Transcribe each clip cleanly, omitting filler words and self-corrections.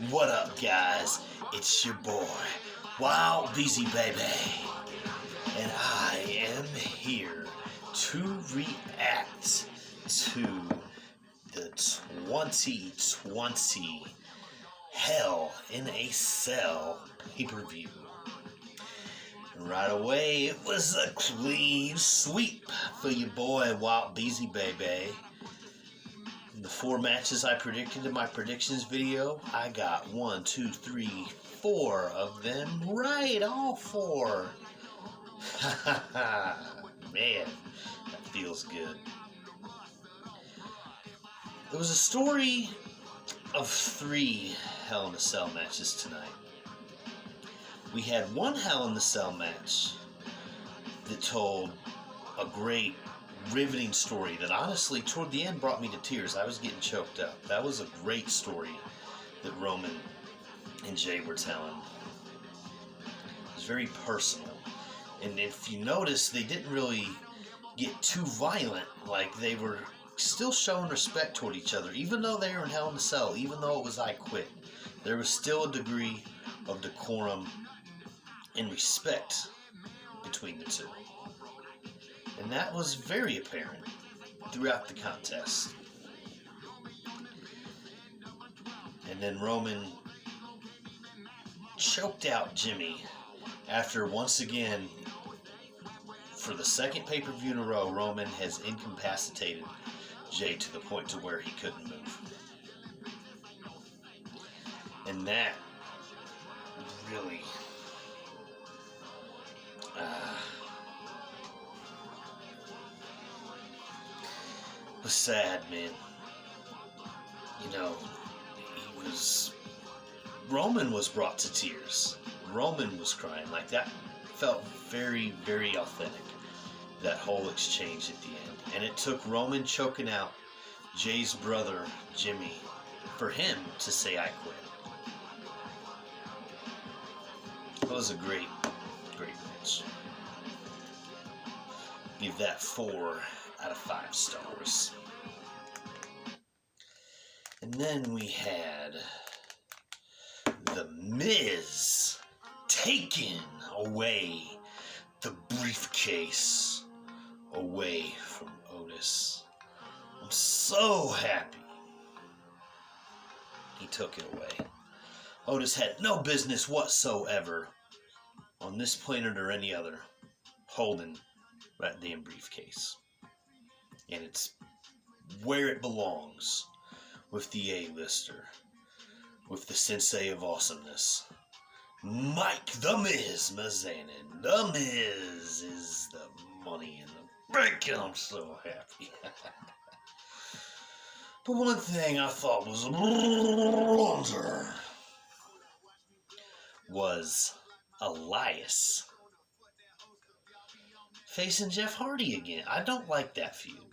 What up, guys? It's your boy, Wild Busy Baby, and I am here to react to the 2020 Hell in a Cell pay-per-view. And right away, it was a clean sweep for your boy, Wild Busy Baby. The 4 matches I predicted in my predictions video, I got 4 of them right. All 4. Man, that feels good. There was a story of 3 Hell in a Cell matches tonight. We had one Hell in a Cell match that told a great, riveting story that honestly toward the end brought me to tears. I was getting choked up. That was a great story that Roman and Jay were telling. It was very personal, and if you notice, they didn't really get too violent. Like, they were still showing respect toward each other, even though they were in Hell in a Cell, even though it was I Quit. There was still a degree of decorum and respect between the two. And that was very apparent throughout the contest. And then Roman choked out Jimmy after, once again, for the second pay-per-view in a row, Roman has incapacitated Jay to the point to where he couldn't move. And that really was sad, man. You know, Roman was brought to tears. Roman was crying. Like, that felt very, very authentic, that whole exchange at the end. And it took Roman choking out Jay's brother, Jimmy, for him to say, "I quit." That was a great, great match. Give that 4 out of 5 stars. And then we had The Miz taking away the briefcase away from Otis. I'm so happy he took it away. Otis had no business whatsoever on this planet or any other holding that damn briefcase. And it's where it belongs, with the A-lister, with the sensei of awesomeness, Mike the Miz Mizanin. The Miz is the money in the bank, and I'm so happy. But one thing I thought was a blunder was Elias facing Jeff Hardy again. I don't like that feud.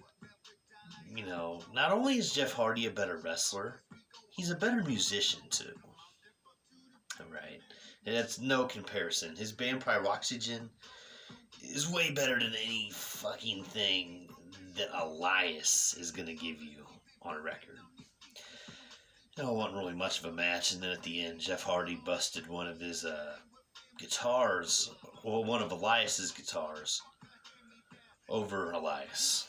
You know, not only is Jeff Hardy a better wrestler, he's a better musician too. Alright? And that's no comparison. His band Pyroxygen is way better than any fucking thing that Elias is going to give you on a record. It wasn't really much of a match, and then at the end, Jeff Hardy busted one of his guitars, well, one of Elias's guitars, over Elias.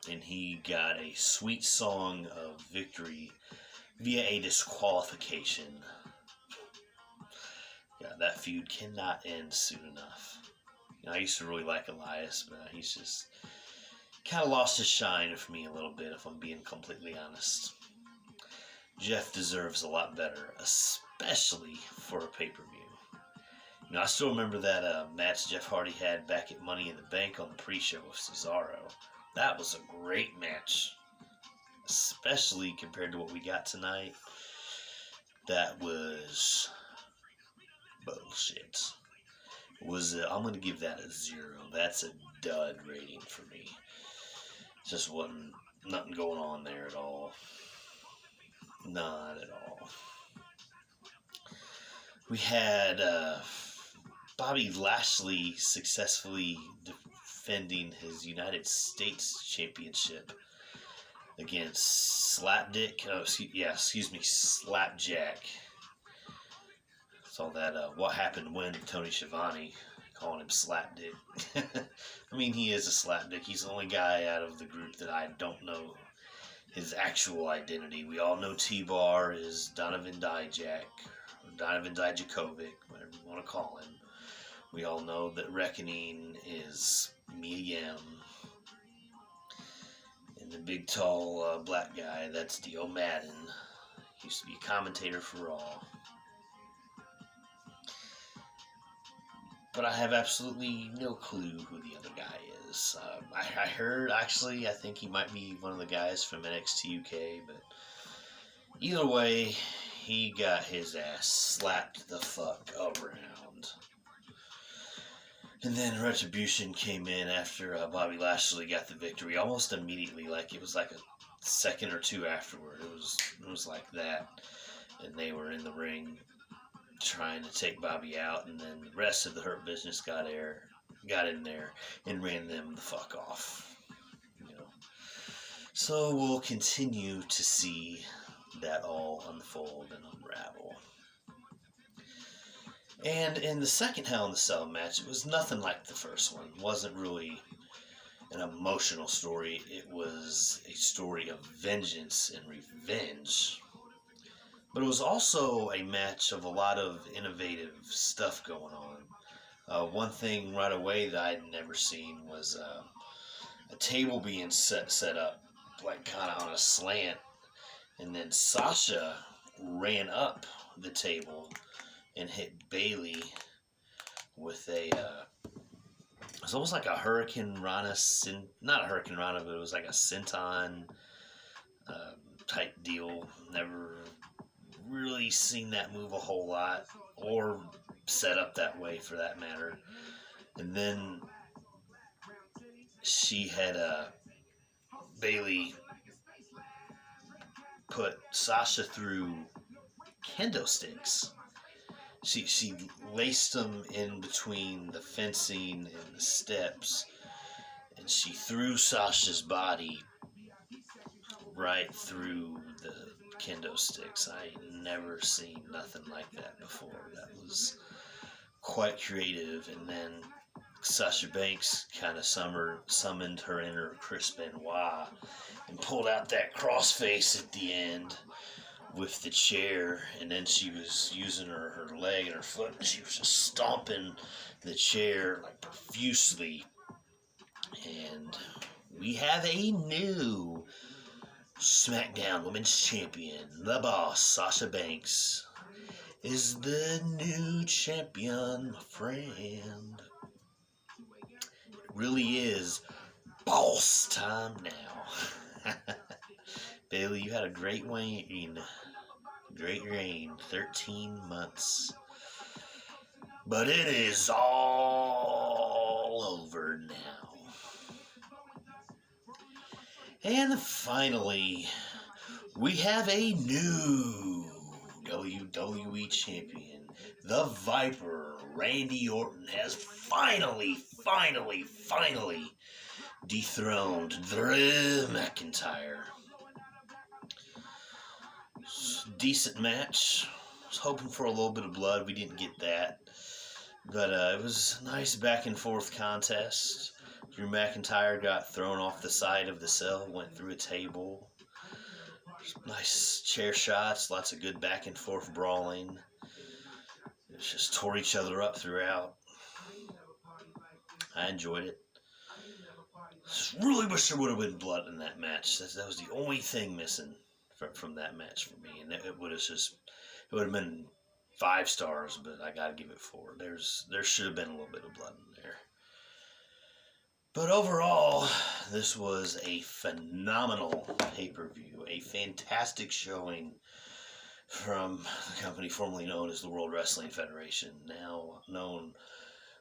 And he got a sweet song of victory via a disqualification. Yeah, that feud cannot end soon enough. You know, I used to really like Elias, but he's just kind of lost his shine for me a little bit, if I'm being completely honest. Jeff deserves a lot better, especially for a pay-per-view. You know, I still remember that match Jeff Hardy had back at Money in the Bank on the pre-show with Cesaro. That was a great match, especially compared to what we got tonight. That was bullshit. I'm going to give that a 0. That's a dud rating for me. Just wasn't nothing going on there at all. Not at all. We had Bobby Lashley successfully defending his United States Championship against Slapdick. Oh, excuse me, Slapjack. Saw that. What happened when Tony Schiavone calling him Slapdick. I mean, he is a Slapdick. He's the only guy out of the group that I don't know his actual identity. We all know T-Bar is Donovan Dijak, or Donovan Dijakovic, whatever you want to call him. We all know that Reckoning is Mia Yim. And the big, tall, black guy, that's Dio Madden. He used to be a commentator for Raw. But I have absolutely no clue who the other guy is. I heard, actually, I think he might be one of the guys from NXT UK, but either way, he got his ass slapped the fuck around. And then Retribution came in after Bobby Lashley got the victory almost immediately. Like, it was like a second or two afterward. It was like that. And they were in the ring trying to take Bobby out, and then the rest of the Hurt Business got in there and ran them the fuck off. You know. So we'll continue to see that all unfold and unravel. And in the second Hell in the Cell match, it was nothing like the first one. It wasn't really an emotional story. It was a story of vengeance and revenge. But it was also a match of a lot of innovative stuff going on. One thing right away that I'd never seen was a table being set up, like kind of on a slant. And then Sasha ran up the table and hit Bayley with a, it was almost like a Hurricane Rana, not a Hurricane Rana, but it was like a senton type deal. Never really seen that move a whole lot, or set up that way for that matter. And then she had Bayley put Sasha through kendo sticks. She laced them in between the fencing and the steps, and she threw Sasha's body right through the kendo sticks. I never seen nothing like that before. That was quite creative. And then Sasha Banks kind of summoned her inner Chris Benoit and pulled out that crossface at the end with the chair, and then she was using her leg and her foot, and she was just stomping the chair like profusely. And we have a new SmackDown Women's Champion. The Boss, Sasha Banks, is the new champion, my friend. It really is boss time now. Bayley, you had a great reign. 13 months. But it is all over now. And finally, we have a new WWE champion. The Viper, Randy Orton, has finally dethroned Drew McIntyre. Decent match. I was hoping for a little bit of blood. We didn't get that. But it was a nice back and forth contest. Drew McIntyre got thrown off the side of the cell, went through a table. Nice chair shots, lots of good back and forth brawling. It just tore each other up throughout. I enjoyed it. Just really wish there would have been blood in that match. That was the only thing missing from that match for me, and it would have been 5 stars, but I gotta give it 4. There should have been a little bit of blood in there. But overall, this was a phenomenal pay-per-view, a fantastic showing from the company formerly known as the World Wrestling Federation, now known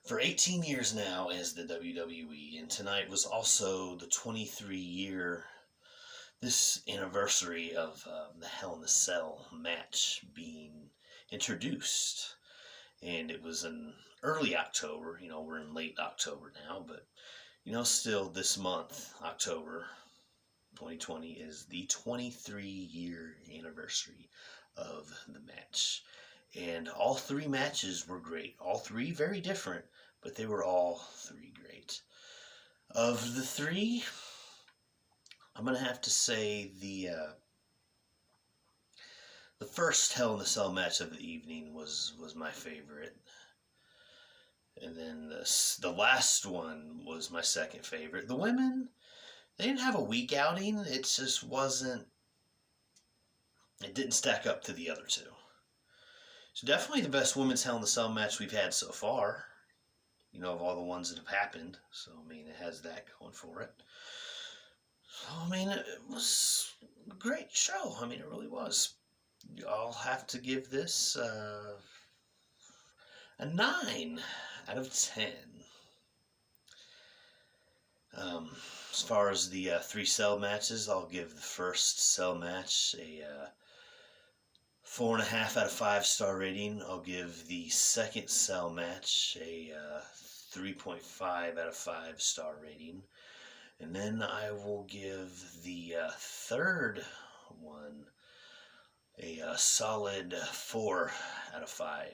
for 18 years now as the WWE, and tonight was also the 23-year this anniversary of the Hell in the Cell match being introduced. And it was in early October. We're in late October now, but still this month, October, 2020 is the 23-year anniversary of the match. And all three matches were great. All three very different, but they were all three great. Of the three, I'm going to have to say the first Hell in a Cell match of the evening was my favorite. And then the last one was my second favorite. The women, they didn't have a weak outing. It just wasn't, it didn't stack up to the other two. So definitely the best women's Hell in a Cell match we've had so far. You know, of all the ones that have happened. So, I mean, it has that going for it. So, I mean, it was a great show. I mean, it really was. I'll have to give this a 9 out of 10. As far as the 3 cell matches, I'll give the first cell match a 4.5 out of 5 star rating. I'll give the second cell match a 3.5 out of 5 star rating. And then I will give the third one a solid 4 out of 5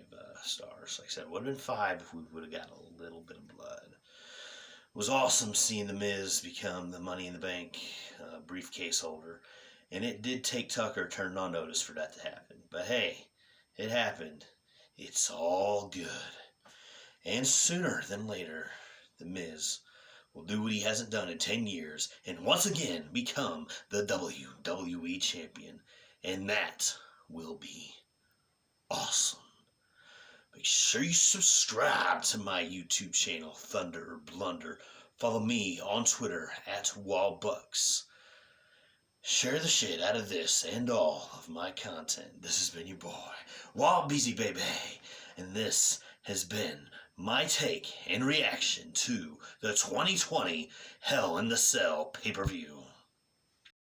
stars. Like I said, it would have been 5 if we would have gotten a little bit of blood. It was awesome seeing The Miz become the Money in the Bank briefcase holder. And it did take Tucker turning on notice for that to happen. But hey, it happened. It's all good. And sooner than later, The Miz will do what he hasn't done in 10 years and once again become the WWE Champion. And that will be awesome. Make sure you subscribe to my YouTube channel, Thunder or Blunder. Follow me on Twitter at WallBucks. Share the shit out of this and all of my content. This has been your boy, Wall Beezy Baby. And this has been my take and reaction to the 2020 Hell in the Cell pay-per-view.